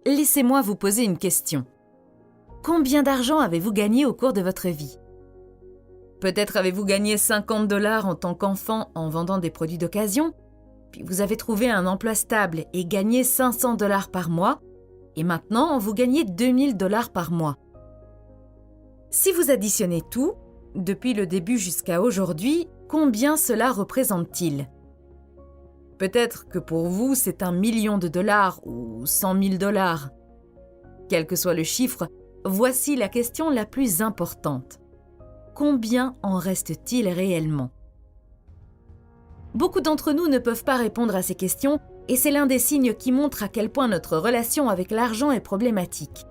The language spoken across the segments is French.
laissez-moi vous poser une question. Combien d'argent avez-vous gagné au cours de votre vie? Peut-être avez-vous gagné 50 $ en tant qu'enfant en vendant des produits d'occasion, puis vous avez trouvé un emploi stable et gagné 500 $ par mois, et maintenant vous gagnez 2000 $ par mois. Si vous additionnez tout, depuis le début jusqu'à aujourd'hui, combien cela représente-t-il? Peut-être que pour vous, c'est 1 million de dollars ou 100 000 $. Quel que soit le chiffre, voici la question la plus importante. Combien en reste-t-il réellement? Beaucoup d'entre nous ne peuvent pas répondre à ces questions et c'est l'un des signes qui montre à quel point notre relation avec l'argent est problématique.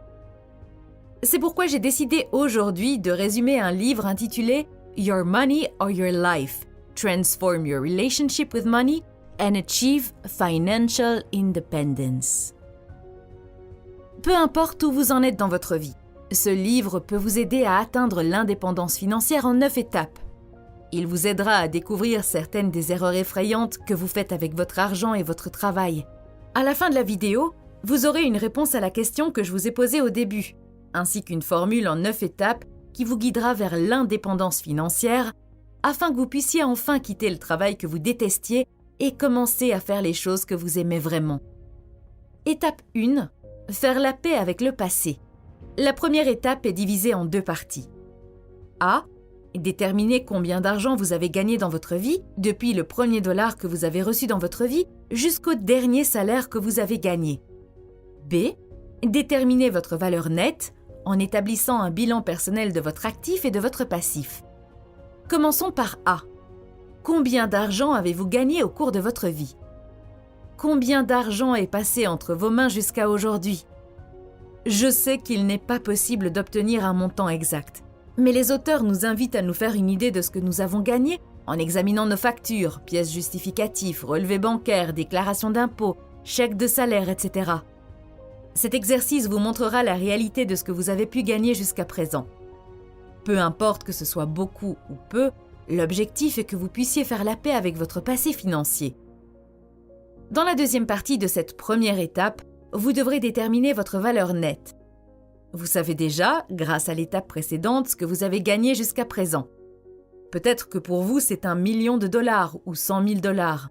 C'est pourquoi j'ai décidé aujourd'hui de résumer un livre intitulé « Your Money or Your Life – Transform Your Relationship with Money and Achieve Financial Independence ». Peu importe où vous en êtes dans votre vie, ce livre peut vous aider à atteindre l'indépendance financière en 9 étapes. Il vous aidera à découvrir certaines des erreurs effrayantes que vous faites avec votre argent et votre travail. À la fin de la vidéo, vous aurez une réponse à la question que je vous ai posée au début, ainsi qu'une formule en 9 étapes qui vous guidera vers l'indépendance financière afin que vous puissiez enfin quitter le travail que vous détestiez et commencer à faire les choses que vous aimez vraiment. Étape 1. Faire la paix avec le passé. La première étape est divisée en 2 parties. A. Déterminer combien d'argent vous avez gagné dans votre vie, depuis le premier dollar que vous avez reçu dans votre vie jusqu'au dernier salaire que vous avez gagné. B. Déterminer votre valeur nette en établissant un bilan personnel de votre actif et de votre passif. Commençons par A. Combien d'argent avez-vous gagné au cours de votre vie? Combien d'argent est passé entre vos mains jusqu'à aujourd'hui? Je sais qu'il n'est pas possible d'obtenir un montant exact, mais les auteurs nous invitent à nous faire une idée de ce que nous avons gagné en examinant nos factures, pièces justificatives, relevés bancaires, déclarations d'impôts, chèques de salaire, etc. Cet exercice vous montrera la réalité de ce que vous avez pu gagner jusqu'à présent. Peu importe que ce soit beaucoup ou peu, l'objectif est que vous puissiez faire la paix avec votre passé financier. Dans la deuxième partie de cette première étape, vous devrez déterminer votre valeur nette. Vous savez déjà, grâce à l'étape précédente, ce que vous avez gagné jusqu'à présent. Peut-être que pour vous, c'est 1 million de dollars ou 100 000 $.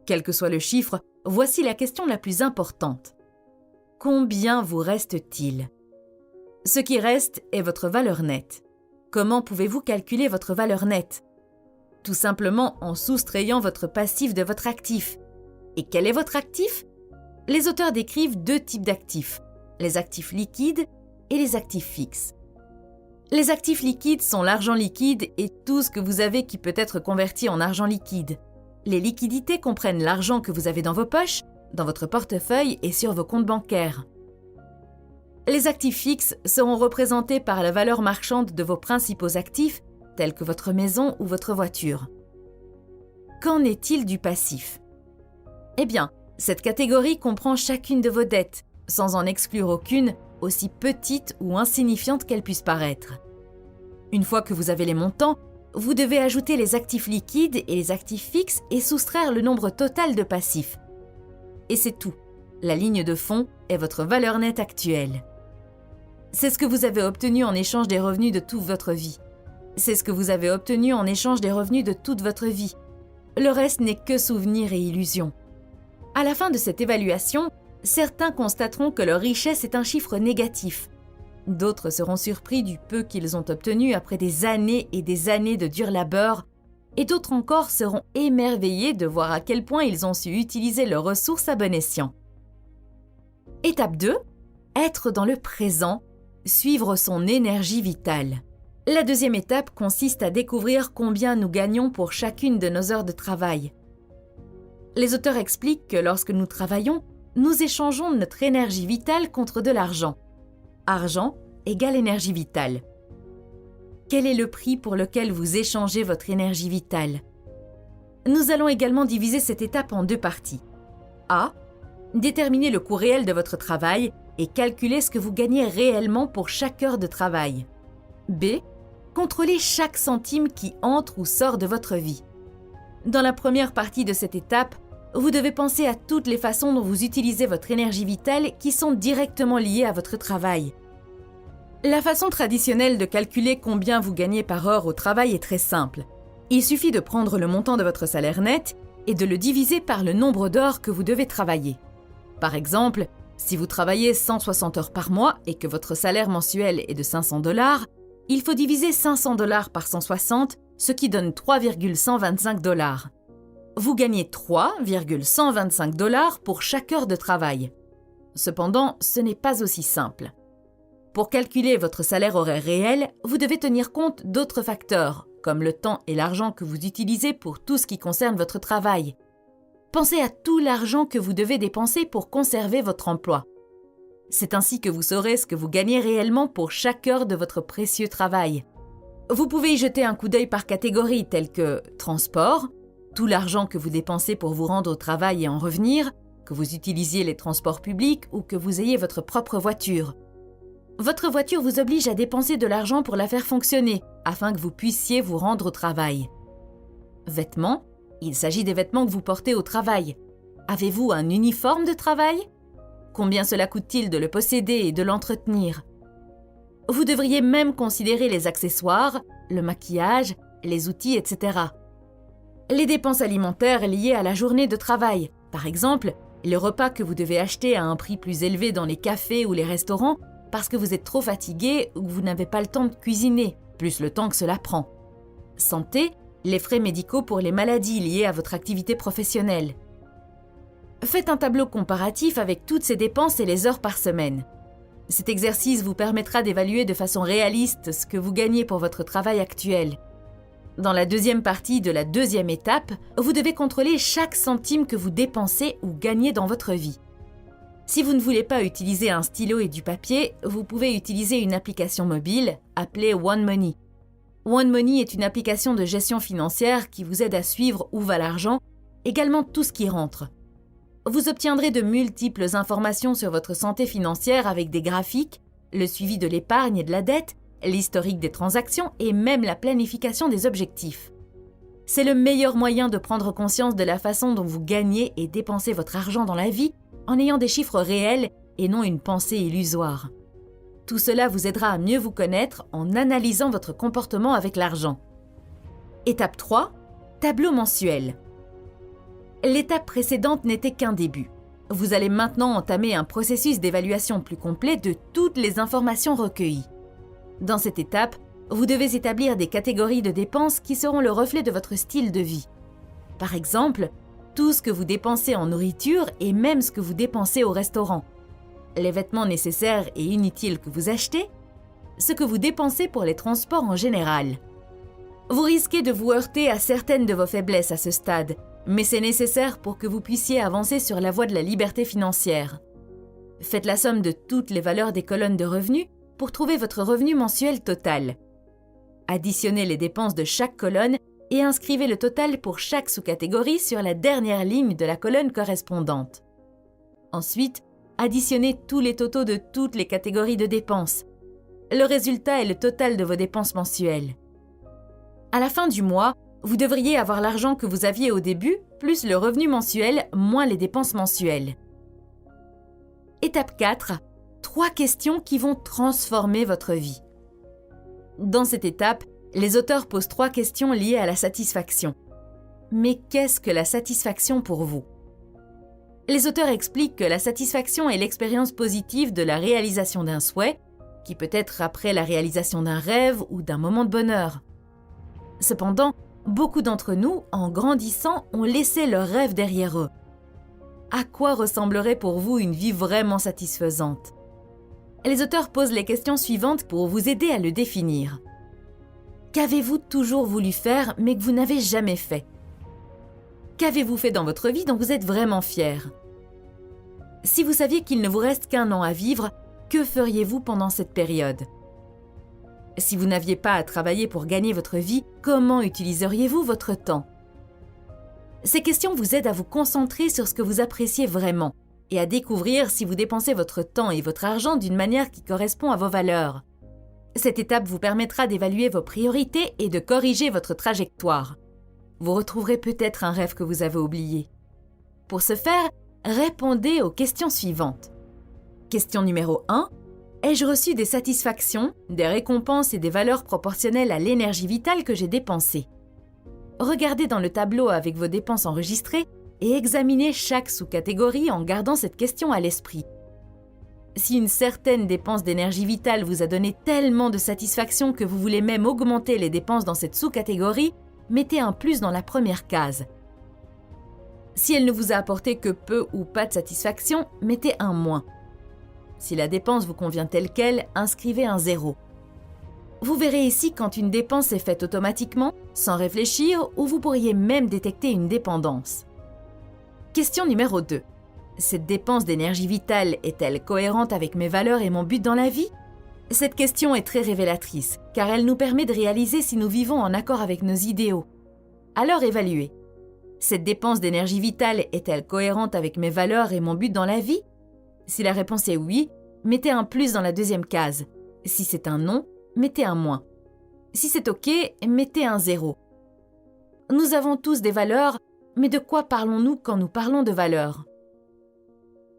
Quel que soit le chiffre, voici la question la plus importante. Combien vous reste-t-il? Ce qui reste est votre valeur nette. Comment pouvez-vous calculer votre valeur nette? Tout simplement en soustrayant votre passif de votre actif. Et quel est votre actif? Les auteurs décrivent 2 types d'actifs, les actifs liquides et les actifs fixes. Les actifs liquides sont l'argent liquide et tout ce que vous avez qui peut être converti en argent liquide. Les liquidités comprennent l'argent que vous avez dans vos poches, dans votre portefeuille et sur vos comptes bancaires. Les actifs fixes seront représentés par la valeur marchande de vos principaux actifs, tels que votre maison ou votre voiture. Qu'en est-il du passif? Eh bien, cette catégorie comprend chacune de vos dettes, sans en exclure aucune, aussi petite ou insignifiante qu'elle puisse paraître. Une fois que vous avez les montants, vous devez ajouter les actifs liquides et les actifs fixes et soustraire le nombre total de passifs. Et c'est tout. La ligne de fond est votre valeur nette actuelle. C'est ce que vous avez obtenu en échange des revenus de toute votre vie. C'est ce que vous avez obtenu en échange des revenus de toute votre vie. Le reste n'est que souvenirs et illusions. À la fin de cette évaluation, certains constateront que leur richesse est un chiffre négatif. D'autres seront surpris du peu qu'ils ont obtenu après des années et des années de dur labeur, et d'autres encore seront émerveillés de voir à quel point ils ont su utiliser leurs ressources à bon escient. Étape 2. Être dans le présent, suivre son énergie vitale. La deuxième étape consiste à découvrir combien nous gagnons pour chacune de nos heures de travail. Les auteurs expliquent que lorsque nous travaillons, nous échangeons notre énergie vitale contre de l'argent. Argent égale énergie vitale. Quel est le prix pour lequel vous échangez votre énergie vitale? Nous allons également diviser cette étape en 2 parties. A. Déterminer le coût réel de votre travail et calculer ce que vous gagnez réellement pour chaque heure de travail. B. Contrôler chaque centime qui entre ou sort de votre vie. Dans la première partie de cette étape, vous devez penser à toutes les façons dont vous utilisez votre énergie vitale qui sont directement liées à votre travail. La façon traditionnelle de calculer combien vous gagnez par heure au travail est très simple. Il suffit de prendre le montant de votre salaire net et de le diviser par le nombre d'heures que vous devez travailler. Par exemple, si vous travaillez 160 heures par mois et que votre salaire mensuel est de $500, il faut diviser $500 par 160, ce qui donne $3,125. Vous gagnez $3,125 pour chaque heure de travail. Cependant, ce n'est pas aussi simple. Pour calculer votre salaire horaire réel, vous devez tenir compte d'autres facteurs, comme le temps et l'argent que vous utilisez pour tout ce qui concerne votre travail. Pensez à tout l'argent que vous devez dépenser pour conserver votre emploi. C'est ainsi que vous saurez ce que vous gagnez réellement pour chaque heure de votre précieux travail. Vous pouvez y jeter un coup d'œil par catégorie telles que transport, tout l'argent que vous dépensez pour vous rendre au travail et en revenir, que vous utilisiez les transports publics ou que vous ayez votre propre voiture. Votre voiture vous oblige à dépenser de l'argent pour la faire fonctionner, afin que vous puissiez vous rendre au travail. Vêtements, il s'agit des vêtements que vous portez au travail. Avez-vous un uniforme de travail? Combien cela coûte-t-il de le posséder et de l'entretenir? Vous devriez même considérer les accessoires, le maquillage, les outils, etc. Les dépenses alimentaires liées à la journée de travail, par exemple, les repas que vous devez acheter à un prix plus élevé dans les cafés ou les restaurants parce que vous êtes trop fatigué ou que vous n'avez pas le temps de cuisiner, plus le temps que cela prend. Santé, les frais médicaux pour les maladies liées à votre activité professionnelle. Faites un tableau comparatif avec toutes ces dépenses et les heures par semaine. Cet exercice vous permettra d'évaluer de façon réaliste ce que vous gagnez pour votre travail actuel. Dans la deuxième partie de la deuxième étape, vous devez contrôler chaque centime que vous dépensez ou gagnez dans votre vie. Si vous ne voulez pas utiliser un stylo et du papier, vous pouvez utiliser une application mobile appelée OneMoney. OneMoney est une application de gestion financière qui vous aide à suivre où va l'argent, également tout ce qui rentre. Vous obtiendrez de multiples informations sur votre santé financière avec des graphiques, le suivi de l'épargne et de la dette, l'historique des transactions et même la planification des objectifs. C'est le meilleur moyen de prendre conscience de la façon dont vous gagnez et dépensez votre argent dans la vie en ayant des chiffres réels et non une pensée illusoire. Tout cela vous aidera à mieux vous connaître en analysant votre comportement avec l'argent. Étape 3. Tableau mensuel. L'étape précédente n'était qu'un début. Vous allez maintenant entamer un processus d'évaluation plus complet de toutes les informations recueillies. Dans cette étape, vous devez établir des catégories de dépenses qui seront le reflet de votre style de vie. Par exemple, tout ce que vous dépensez en nourriture et même ce que vous dépensez au restaurant. Les vêtements nécessaires et inutiles que vous achetez, ce que vous dépensez pour les transports en général. Vous risquez de vous heurter à certaines de vos faiblesses à ce stade, mais c'est nécessaire pour que vous puissiez avancer sur la voie de la liberté financière. Faites la somme de toutes les valeurs des colonnes de revenus pour trouver votre revenu mensuel total. Additionnez les dépenses de chaque colonne et inscrivez le total pour chaque sous-catégorie sur la dernière ligne de la colonne correspondante. Ensuite, additionnez tous les totaux de toutes les catégories de dépenses. Le résultat est le total de vos dépenses mensuelles. À la fin du mois, vous devriez avoir l'argent que vous aviez au début, plus le revenu mensuel, moins les dépenses mensuelles. Étape 4. 3 questions qui vont transformer votre vie. Dans cette étape, les auteurs posent 3 questions liées à la satisfaction. Mais qu'est-ce que la satisfaction pour vous? Les auteurs expliquent que la satisfaction est l'expérience positive de la réalisation d'un souhait, qui peut être après la réalisation d'un rêve ou d'un moment de bonheur. Cependant, beaucoup d'entre nous, en grandissant, ont laissé leurs rêves derrière eux. À quoi ressemblerait pour vous une vie vraiment satisfaisante? Les auteurs posent les questions suivantes pour vous aider à le définir. Qu'avez-vous toujours voulu faire mais que vous n'avez jamais fait? Qu'avez-vous fait dans votre vie dont vous êtes vraiment fier? Si vous saviez qu'il ne vous reste qu'1 an à vivre, que feriez-vous pendant cette période? Si vous n'aviez pas à travailler pour gagner votre vie, comment utiliseriez-vous votre temps? Ces questions vous aident à vous concentrer sur ce que vous appréciez vraiment et à découvrir si vous dépensez votre temps et votre argent d'une manière qui correspond à vos valeurs. Cette étape vous permettra d'évaluer vos priorités et de corriger votre trajectoire. Vous retrouverez peut-être un rêve que vous avez oublié. Pour ce faire, répondez aux questions suivantes. Question numéro 1. Ai-je reçu des satisfactions, des récompenses et des valeurs proportionnelles à l'énergie vitale que j'ai dépensée? Regardez dans le tableau avec vos dépenses enregistrées et examinez chaque sous-catégorie en gardant cette question à l'esprit. Si une certaine dépense d'énergie vitale vous a donné tellement de satisfaction que vous voulez même augmenter les dépenses dans cette sous-catégorie, mettez un plus dans la première case. Si elle ne vous a apporté que peu ou pas de satisfaction, mettez un moins. Si la dépense vous convient telle qu'elle, inscrivez un 0. Vous verrez ici quand une dépense est faite automatiquement, sans réfléchir, ou vous pourriez même détecter une dépendance. Question numéro 2. Cette dépense d'énergie vitale est-elle cohérente avec mes valeurs et mon but dans la vie? Cette question est très révélatrice, car elle nous permet de réaliser si nous vivons en accord avec nos idéaux. Alors évaluez. Cette dépense d'énergie vitale est-elle cohérente avec mes valeurs et mon but dans la vie? Si la réponse est oui, mettez un plus dans la deuxième case. Si c'est un non, mettez un moins. Si c'est OK, mettez un 0. Nous avons tous des valeurs, mais de quoi parlons-nous quand nous parlons de valeurs?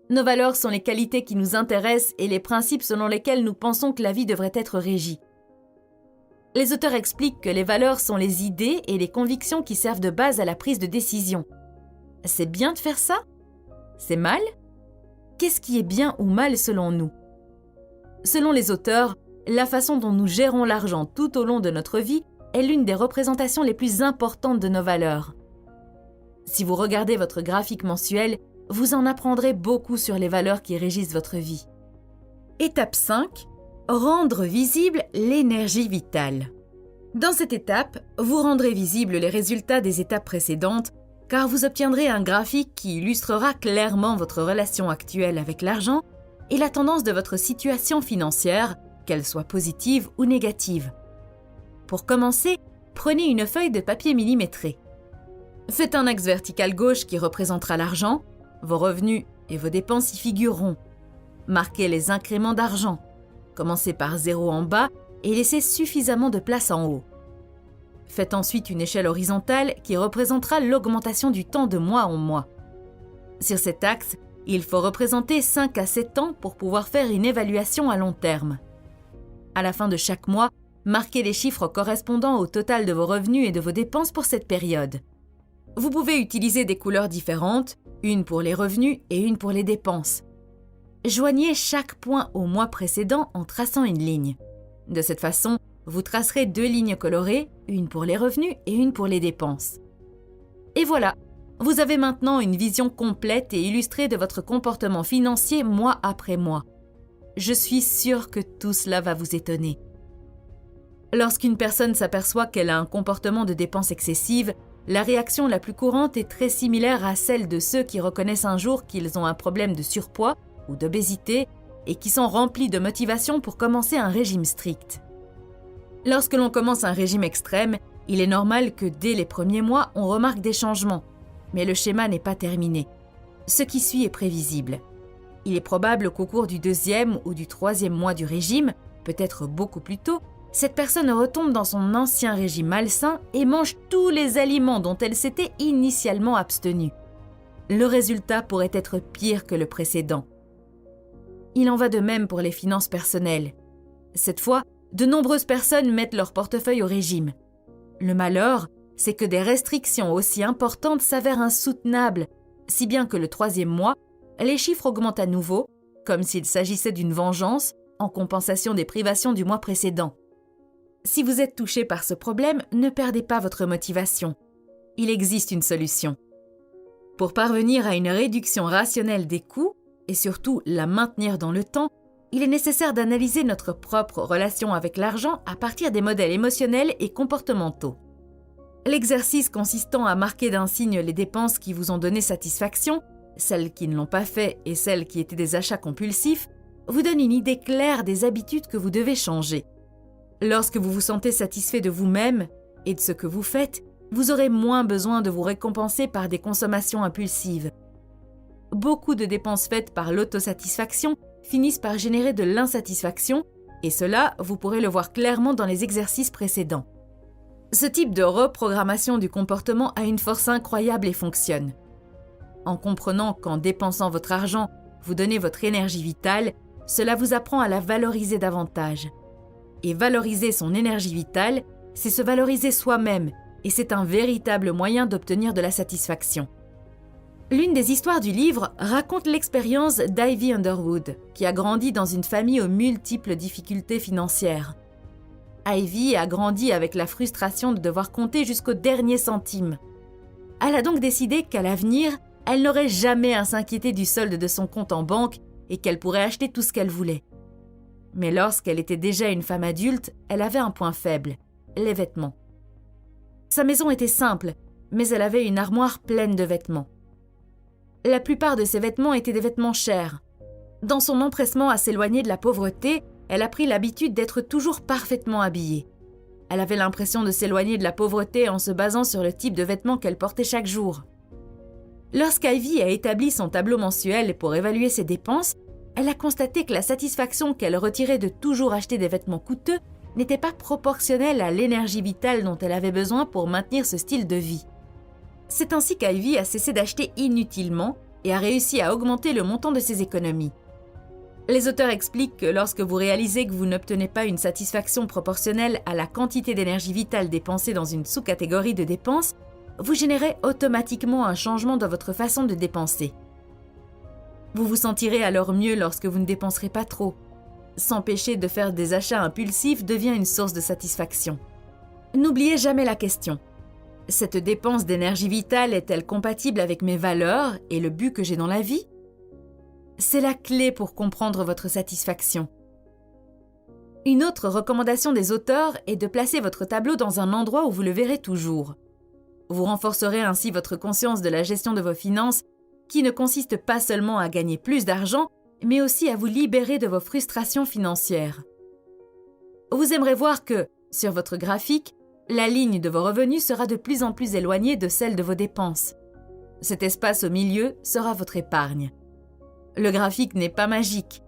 Nos valeurs sont les qualités qui nous intéressent et les principes selon lesquels nous pensons que la vie devrait être régie. Les auteurs expliquent que les valeurs sont les idées et les convictions qui servent de base à la prise de décision. C'est bien de faire ça? C'est mal? Qu'est-ce qui est bien ou mal selon nous? Selon les auteurs, la façon dont nous gérons l'argent tout au long de notre vie est l'une des représentations les plus importantes de nos valeurs. Si vous regardez votre graphique mensuel, vous en apprendrez beaucoup sur les valeurs qui régissent votre vie. Étape 5. Rendre visible l'énergie vitale. Dans cette étape, vous rendrez visibles les résultats des étapes précédentes, car vous obtiendrez un graphique qui illustrera clairement votre relation actuelle avec l'argent et la tendance de votre situation financière, qu'elle soit positive ou négative. Pour commencer, prenez une feuille de papier millimétré. Faites un axe vertical gauche qui représentera l'argent, vos revenus et vos dépenses y figureront. Marquez les incréments d'argent. Commencez par 0 en bas et laissez suffisamment de place en haut. Faites ensuite une échelle horizontale qui représentera l'augmentation du temps de mois en mois. Sur cet axe, il faut représenter 5 à 7 ans pour pouvoir faire une évaluation à long terme. À la fin de chaque mois, marquez les chiffres correspondant au total de vos revenus et de vos dépenses pour cette période. Vous pouvez utiliser des couleurs différentes, une pour les revenus et une pour les dépenses. Joignez chaque point au mois précédent en traçant une ligne. De cette façon, vous tracerez 2 lignes colorées, une pour les revenus et une pour les dépenses. Et voilà, vous avez maintenant une vision complète et illustrée de votre comportement financier mois après mois. Je suis sûre que tout cela va vous étonner. Lorsqu'une personne s'aperçoit qu'elle a un comportement de dépense excessive, la réaction la plus courante est très similaire à celle de ceux qui reconnaissent un jour qu'ils ont un problème de surpoids ou d'obésité et qui sont remplis de motivation pour commencer un régime strict. Lorsque l'on commence un régime extrême, il est normal que dès les premiers mois, on remarque des changements. Mais le schéma n'est pas terminé. Ce qui suit est prévisible. Il est probable qu'au cours du 2e ou du 3e mois du régime, peut-être beaucoup plus tôt, cette personne retombe dans son ancien régime malsain et mange tous les aliments dont elle s'était initialement abstenue. Le résultat pourrait être pire que le précédent. Il en va de même pour les finances personnelles. Cette fois, de nombreuses personnes mettent leur portefeuille au régime. Le malheur, c'est que des restrictions aussi importantes s'avèrent insoutenables, si bien que le 3e mois, les chiffres augmentent à nouveau, comme s'il s'agissait d'une vengeance en compensation des privations du mois précédent. Si vous êtes touché par ce problème, ne perdez pas votre motivation. Il existe une solution. Pour parvenir à une réduction rationnelle des coûts, et surtout la maintenir dans le temps, il est nécessaire d'analyser notre propre relation avec l'argent à partir des modèles émotionnels et comportementaux. L'exercice consistant à marquer d'un signe les dépenses qui vous ont donné satisfaction, celles qui ne l'ont pas fait et celles qui étaient des achats compulsifs, vous donne une idée claire des habitudes que vous devez changer. Lorsque vous vous sentez satisfait de vous-même et de ce que vous faites, vous aurez moins besoin de vous récompenser par des consommations impulsives. Beaucoup de dépenses faites par l'autosatisfaction finissent par générer de l'insatisfaction, et cela, vous pourrez le voir clairement dans les exercices précédents. Ce type de reprogrammation du comportement a une force incroyable et fonctionne. En comprenant qu'en dépensant votre argent, vous donnez votre énergie vitale, cela vous apprend à la valoriser davantage. Et valoriser son énergie vitale, c'est se valoriser soi-même, et c'est un véritable moyen d'obtenir de la satisfaction. L'une des histoires du livre raconte l'expérience d'Ivy Underwood, qui a grandi dans une famille aux multiples difficultés financières. Ivy a grandi avec la frustration de devoir compter jusqu'au dernier centime. Elle a donc décidé qu'à l'avenir, elle n'aurait jamais à s'inquiéter du solde de son compte en banque et qu'elle pourrait acheter tout ce qu'elle voulait. Mais lorsqu'elle était déjà une femme adulte, elle avait un point faible, les vêtements. Sa maison était simple, mais elle avait une armoire pleine de vêtements. La plupart de ses vêtements étaient des vêtements chers. Dans son empressement à s'éloigner de la pauvreté, elle a pris l'habitude d'être toujours parfaitement habillée. Elle avait l'impression de s'éloigner de la pauvreté en se basant sur le type de vêtements qu'elle portait chaque jour. Lorsqu'Ivy a établi son tableau mensuel pour évaluer ses dépenses, elle a constaté que la satisfaction qu'elle retirait de toujours acheter des vêtements coûteux n'était pas proportionnelle à l'énergie vitale dont elle avait besoin pour maintenir ce style de vie. C'est ainsi qu'Ivy a cessé d'acheter inutilement et a réussi à augmenter le montant de ses économies. Les auteurs expliquent que lorsque vous réalisez que vous n'obtenez pas une satisfaction proportionnelle à la quantité d'énergie vitale dépensée dans une sous-catégorie de dépenses, vous générez automatiquement un changement dans votre façon de dépenser. Vous vous sentirez alors mieux lorsque vous ne dépenserez pas trop. S'empêcher de faire des achats impulsifs devient une source de satisfaction. N'oubliez jamais la question. Cette dépense d'énergie vitale est-elle compatible avec mes valeurs et le but que j'ai dans la vie ? C'est la clé pour comprendre votre satisfaction. Une autre recommandation des auteurs est de placer votre tableau dans un endroit où vous le verrez toujours. Vous renforcerez ainsi votre conscience de la gestion de vos finances, qui ne consiste pas seulement à gagner plus d'argent, mais aussi à vous libérer de vos frustrations financières. Vous aimerez voir que, sur votre graphique, la ligne de vos revenus sera de plus en plus éloignée de celle de vos dépenses. Cet espace au milieu sera votre épargne. Le graphique n'est pas magique.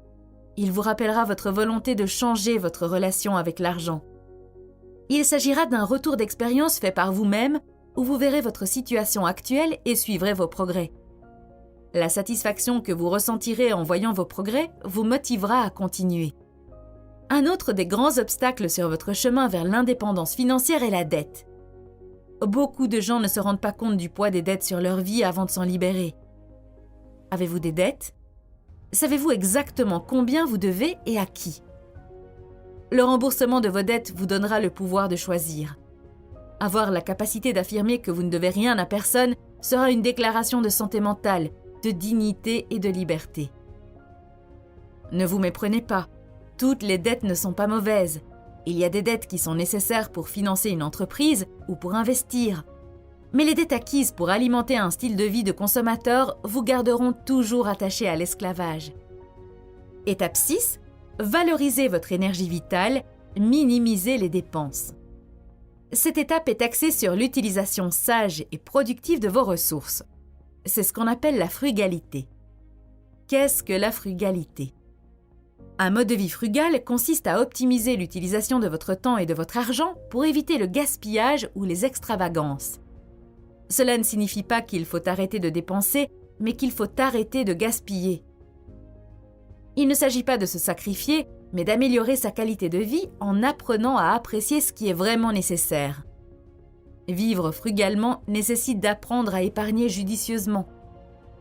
Il vous rappellera votre volonté de changer votre relation avec l'argent. Il s'agira d'un retour d'expérience fait par vous-même où vous verrez votre situation actuelle et suivrez vos progrès. La satisfaction que vous ressentirez en voyant vos progrès vous motivera à continuer. Un autre des grands obstacles sur votre chemin vers l'indépendance financière est la dette. Beaucoup de gens ne se rendent pas compte du poids des dettes sur leur vie avant de s'en libérer. Avez-vous des dettes ? Savez-vous exactement combien vous devez et à qui ? Le remboursement de vos dettes vous donnera le pouvoir de choisir. Avoir la capacité d'affirmer que vous ne devez rien à personne sera une déclaration de santé mentale, de dignité et de liberté. Ne vous méprenez pas, toutes les dettes ne sont pas mauvaises. Il y a des dettes qui sont nécessaires pour financer une entreprise ou pour investir. Mais les dettes acquises pour alimenter un style de vie de consommateur vous garderont toujours attaché à l'esclavage. Étape 6. Valorisez votre énergie vitale, minimisez les dépenses. Cette étape est axée sur l'utilisation sage et productive de vos ressources. C'est ce qu'on appelle la frugalité. Qu'est-ce que la frugalité ? Un mode de vie frugal consiste à optimiser l'utilisation de votre temps et de votre argent pour éviter le gaspillage ou les extravagances. Cela ne signifie pas qu'il faut arrêter de dépenser, mais qu'il faut arrêter de gaspiller. Il ne s'agit pas de se sacrifier, mais d'améliorer sa qualité de vie en apprenant à apprécier ce qui est vraiment nécessaire. Vivre frugalement nécessite d'apprendre à épargner judicieusement.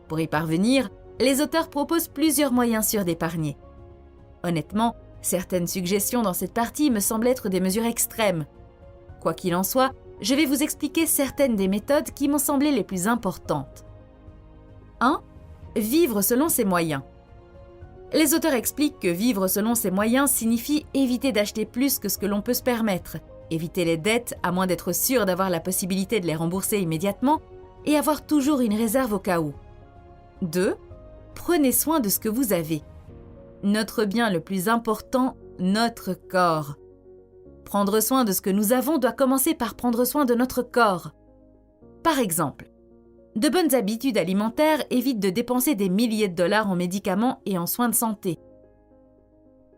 Pour y parvenir, les auteurs proposent plusieurs moyens sûrs d'épargner. Honnêtement, certaines suggestions dans cette partie me semblent être des mesures extrêmes. Quoi qu'il en soit, je vais vous expliquer certaines des méthodes qui m'ont semblé les plus importantes. 1. Vivre selon ses moyens. Les auteurs expliquent que vivre selon ses moyens signifie éviter d'acheter plus que ce que l'on peut se permettre, éviter les dettes à moins d'être sûr d'avoir la possibilité de les rembourser immédiatement et avoir toujours une réserve au cas où. 2. Prenez soin de ce que vous avez. Notre bien le plus important, notre corps. Prendre soin de ce que nous avons doit commencer par prendre soin de notre corps. Par exemple, de bonnes habitudes alimentaires évitent de dépenser des milliers de dollars en médicaments et en soins de santé.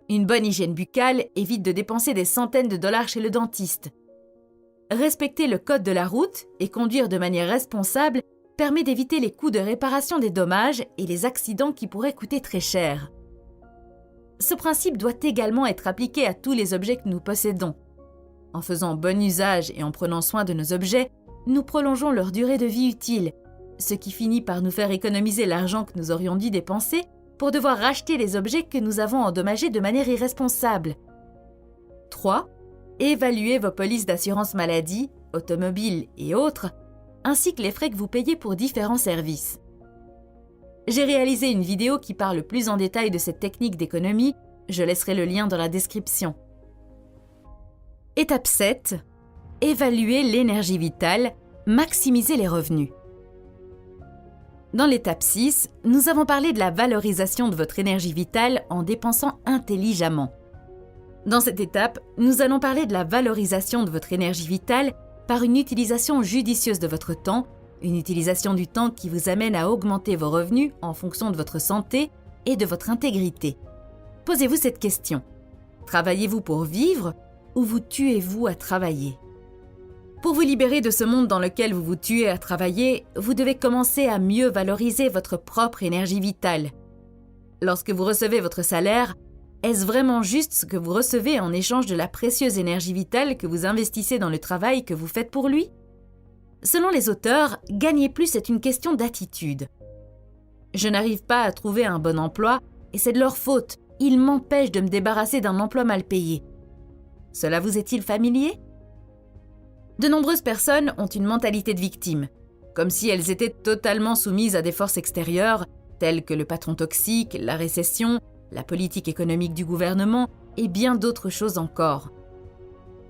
Une bonne hygiène buccale évite de dépenser des centaines de dollars chez le dentiste. Respecter le code de la route et conduire de manière responsable permet d'éviter les coûts de réparation des dommages et les accidents qui pourraient coûter très cher. Ce principe doit également être appliqué à tous les objets que nous possédons. En faisant bon usage et en prenant soin de nos objets, nous prolongeons leur durée de vie utile, ce qui finit par nous faire économiser l'argent que nous aurions dû dépenser pour devoir racheter les objets que nous avons endommagés de manière irresponsable. 3. Évaluez vos polices d'assurance maladie, automobile et autres, ainsi que les frais que vous payez pour différents services. J'ai réalisé une vidéo qui parle plus en détail de cette technique d'économie, je laisserai le lien dans la description. Étape 7. Évaluer l'énergie vitale, maximiser les revenus. Dans l'étape 6, nous avons parlé de la valorisation de votre énergie vitale en dépensant intelligemment. Dans cette étape, nous allons parler de la valorisation de votre énergie vitale par une utilisation judicieuse de votre temps, une utilisation du temps qui vous amène à augmenter vos revenus en fonction de votre santé et de votre intégrité. Posez-vous cette question. Travaillez-vous pour vivre ou vous tuez-vous à travailler? Pour vous libérer de ce monde dans lequel vous vous tuez à travailler, vous devez commencer à mieux valoriser votre propre énergie vitale. Lorsque vous recevez votre salaire, est-ce vraiment juste ce que vous recevez en échange de la précieuse énergie vitale que vous investissez dans le travail que vous faites pour lui? Selon les auteurs, gagner plus est une question d'attitude. Je n'arrive pas à trouver un bon emploi et c'est de leur faute. Ils m'empêchent de me débarrasser d'un emploi mal payé. Cela vous est-il familier? De nombreuses personnes ont une mentalité de victime, comme si elles étaient totalement soumises à des forces extérieures, telles que le patron toxique, la récession, la politique économique du gouvernement et bien d'autres choses encore.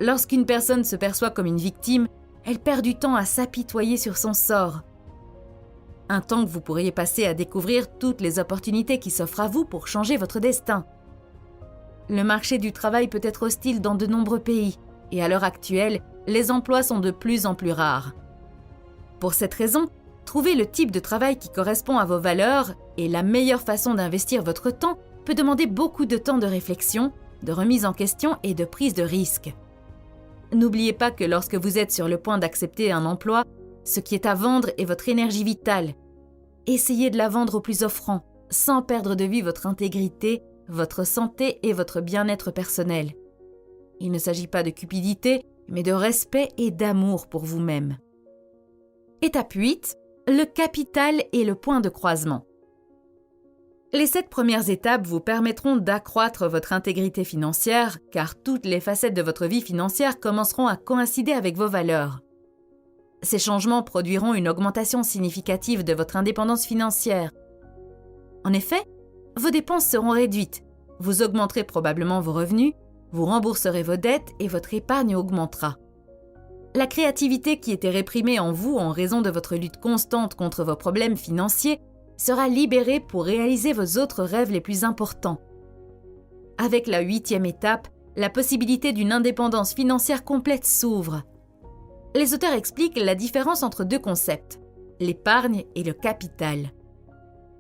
Lorsqu'une personne se perçoit comme une victime, elle perd du temps à s'apitoyer sur son sort. Un temps que vous pourriez passer à découvrir toutes les opportunités qui s'offrent à vous pour changer votre destin. Le marché du travail peut être hostile dans de nombreux pays, et à l'heure actuelle, les emplois sont de plus en plus rares. Pour cette raison, trouver le type de travail qui correspond à vos valeurs et la meilleure façon d'investir votre temps peut demander beaucoup de temps de réflexion, de remise en question et de prise de risque. N'oubliez pas que lorsque vous êtes sur le point d'accepter un emploi, ce qui est à vendre est votre énergie vitale. Essayez de la vendre au plus offrant, sans perdre de vue votre intégrité, votre santé et votre bien-être personnel. Il ne s'agit pas de cupidité, mais de respect et d'amour pour vous-même. Étape 8. Le capital et le point de croisement. Les 7 premières étapes vous permettront d'accroître votre intégrité financière, car toutes les facettes de votre vie financière commenceront à coïncider avec vos valeurs. Ces changements produiront une augmentation significative de votre indépendance financière. En effet, vos dépenses seront réduites, vous augmenterez probablement vos revenus, vous rembourserez vos dettes et votre épargne augmentera. La créativité qui était réprimée en vous en raison de votre lutte constante contre vos problèmes financiers sera libérée pour réaliser vos autres rêves les plus importants. Avec la 8e étape, la possibilité d'une indépendance financière complète s'ouvre. Les auteurs expliquent la différence entre 2 concepts, l'épargne et le capital.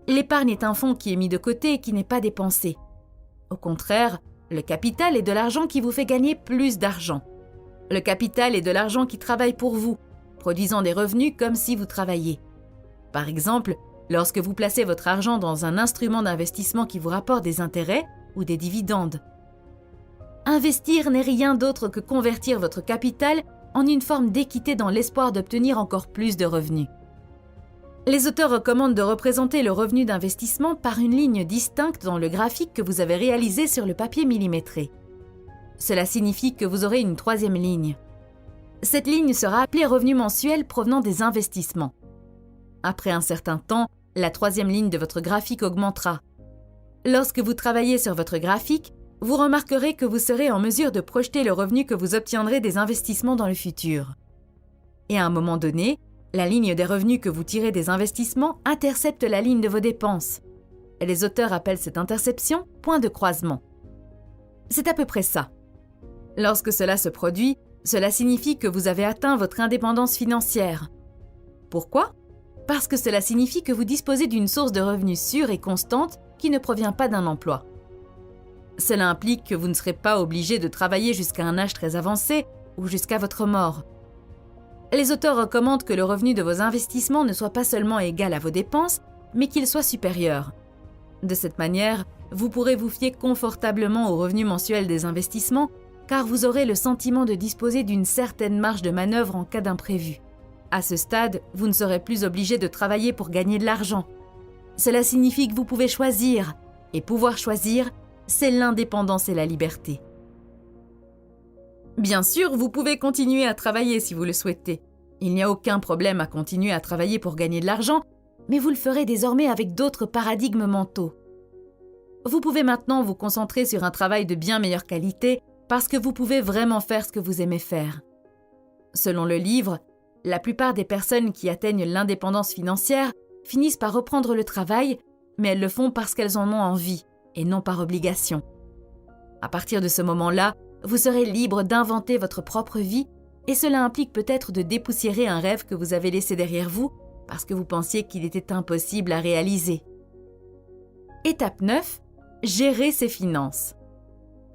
L'épargne est un fonds qui est mis de côté et qui n'est pas dépensé. Au contraire, le capital est de l'argent qui vous fait gagner plus d'argent. Le capital est de l'argent qui travaille pour vous, produisant des revenus comme si vous travailliez. Par exemple, lorsque vous placez votre argent dans un instrument d'investissement qui vous rapporte des intérêts ou des dividendes. Investir n'est rien d'autre que convertir votre capital en une forme d'équité dans l'espoir d'obtenir encore plus de revenus. Les auteurs recommandent de représenter le revenu d'investissement par une ligne distincte dans le graphique que vous avez réalisé sur le papier millimétré. Cela signifie que vous aurez une 3e ligne. Cette ligne sera appelée revenu mensuel provenant des investissements. Après un certain temps, la 3e ligne de votre graphique augmentera. Lorsque vous travaillez sur votre graphique, vous remarquerez que vous serez en mesure de projeter le revenu que vous obtiendrez des investissements dans le futur. Et à un moment donné, la ligne des revenus que vous tirez des investissements intercepte la ligne de vos dépenses. Les auteurs appellent cette interception « point de croisement ». C'est à peu près ça. Lorsque cela se produit, cela signifie que vous avez atteint votre indépendance financière. Pourquoi ? Parce que cela signifie que vous disposez d'une source de revenus sûre et constante qui ne provient pas d'un emploi. Cela implique que vous ne serez pas obligé de travailler jusqu'à un âge très avancé ou jusqu'à votre mort. Les auteurs recommandent que le revenu de vos investissements ne soit pas seulement égal à vos dépenses, mais qu'il soit supérieur. De cette manière, vous pourrez vous fier confortablement au revenu mensuel des investissements, car vous aurez le sentiment de disposer d'une certaine marge de manœuvre en cas d'imprévu. À ce stade, vous ne serez plus obligé de travailler pour gagner de l'argent. Cela signifie que vous pouvez choisir, et pouvoir choisir, c'est l'indépendance et la liberté. Bien sûr, vous pouvez continuer à travailler si vous le souhaitez. Il n'y a aucun problème à continuer à travailler pour gagner de l'argent, mais vous le ferez désormais avec d'autres paradigmes mentaux. Vous pouvez maintenant vous concentrer sur un travail de bien meilleure qualité parce que vous pouvez vraiment faire ce que vous aimez faire. Selon le livre, la plupart des personnes qui atteignent l'indépendance financière finissent par reprendre le travail, mais elles le font parce qu'elles en ont envie et non par obligation. À partir de ce moment-là, vous serez libre d'inventer votre propre vie et cela implique peut-être de dépoussiérer un rêve que vous avez laissé derrière vous parce que vous pensiez qu'il était impossible à réaliser. Étape 9. Gérer ses finances.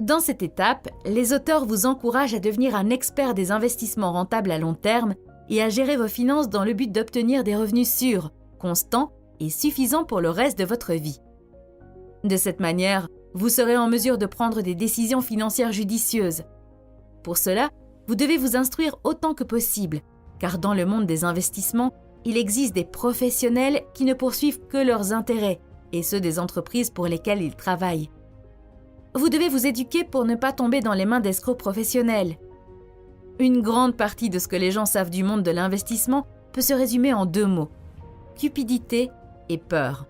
Dans cette étape, les auteurs vous encouragent à devenir un expert des investissements rentables à long terme et à gérer vos finances dans le but d'obtenir des revenus sûrs, constants et suffisants pour le reste de votre vie. De cette manière, vous serez en mesure de prendre des décisions financières judicieuses. Pour cela, vous devez vous instruire autant que possible, car dans le monde des investissements, il existe des professionnels qui ne poursuivent que leurs intérêts et ceux des entreprises pour lesquelles ils travaillent. Vous devez vous éduquer pour ne pas tomber dans les mains d'escrocs professionnels. Une grande partie de ce que les gens savent du monde de l'investissement peut se résumer en 2 mots: cupidité et peur.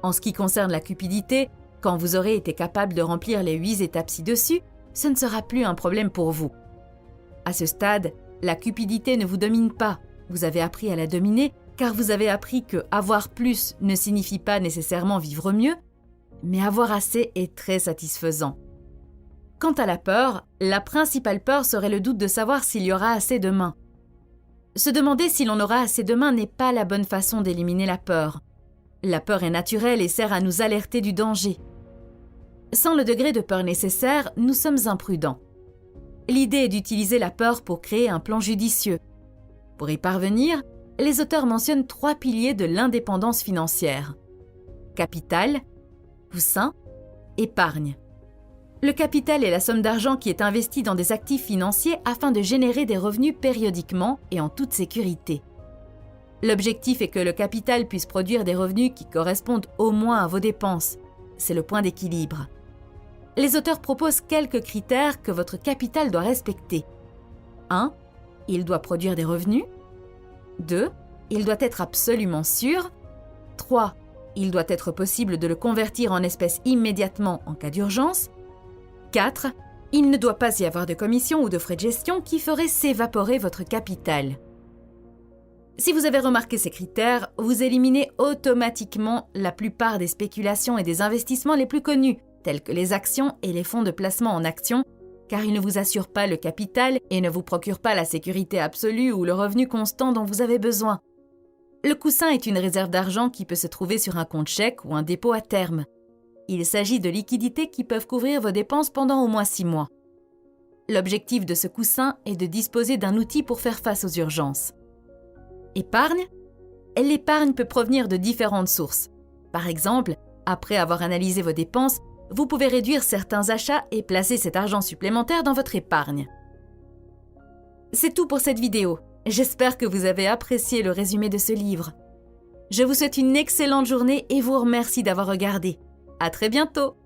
En ce qui concerne la cupidité, quand vous aurez été capable de remplir les 8 étapes ci-dessus, ce ne sera plus un problème pour vous. À ce stade, la cupidité ne vous domine pas. Vous avez appris à la dominer car vous avez appris que avoir plus ne signifie pas nécessairement vivre mieux, mais avoir assez est très satisfaisant. Quant à la peur, la principale peur serait le doute de savoir s'il y aura assez demain. Se demander si l'on aura assez demain n'est pas la bonne façon d'éliminer la peur. La peur est naturelle et sert à nous alerter du danger. Sans le degré de peur nécessaire, nous sommes imprudents. L'idée est d'utiliser la peur pour créer un plan judicieux. Pour y parvenir, les auteurs mentionnent 3 piliers de l'indépendance financière: capital, coussin, épargne. Le capital est la somme d'argent qui est investie dans des actifs financiers afin de générer des revenus périodiquement et en toute sécurité. L'objectif est que le capital puisse produire des revenus qui correspondent au moins à vos dépenses. C'est le point d'équilibre. Les auteurs proposent quelques critères que votre capital doit respecter. 1. Il doit produire des revenus. 2. Il doit être absolument sûr. 3. Il doit être possible de le convertir en espèces immédiatement en cas d'urgence. 4. Il ne doit pas y avoir de commission ou de frais de gestion qui feraient s'évaporer votre capital. Si vous avez remarqué ces critères, vous éliminez automatiquement la plupart des spéculations et des investissements les plus connus, tels que les actions et les fonds de placement en actions, car ils ne vous assurent pas le capital et ne vous procurent pas la sécurité absolue ou le revenu constant dont vous avez besoin. Le coussin est une réserve d'argent qui peut se trouver sur un compte chèque ou un dépôt à terme. Il s'agit de liquidités qui peuvent couvrir vos dépenses pendant au moins 6 mois. L'objectif de ce coussin est de disposer d'un outil pour faire face aux urgences. Épargne? L'épargne peut provenir de différentes sources. Par exemple, après avoir analysé vos dépenses, vous pouvez réduire certains achats et placer cet argent supplémentaire dans votre épargne. C'est tout pour cette vidéo. J'espère que vous avez apprécié le résumé de ce livre. Je vous souhaite une excellente journée et vous remercie d'avoir regardé. À très bientôt!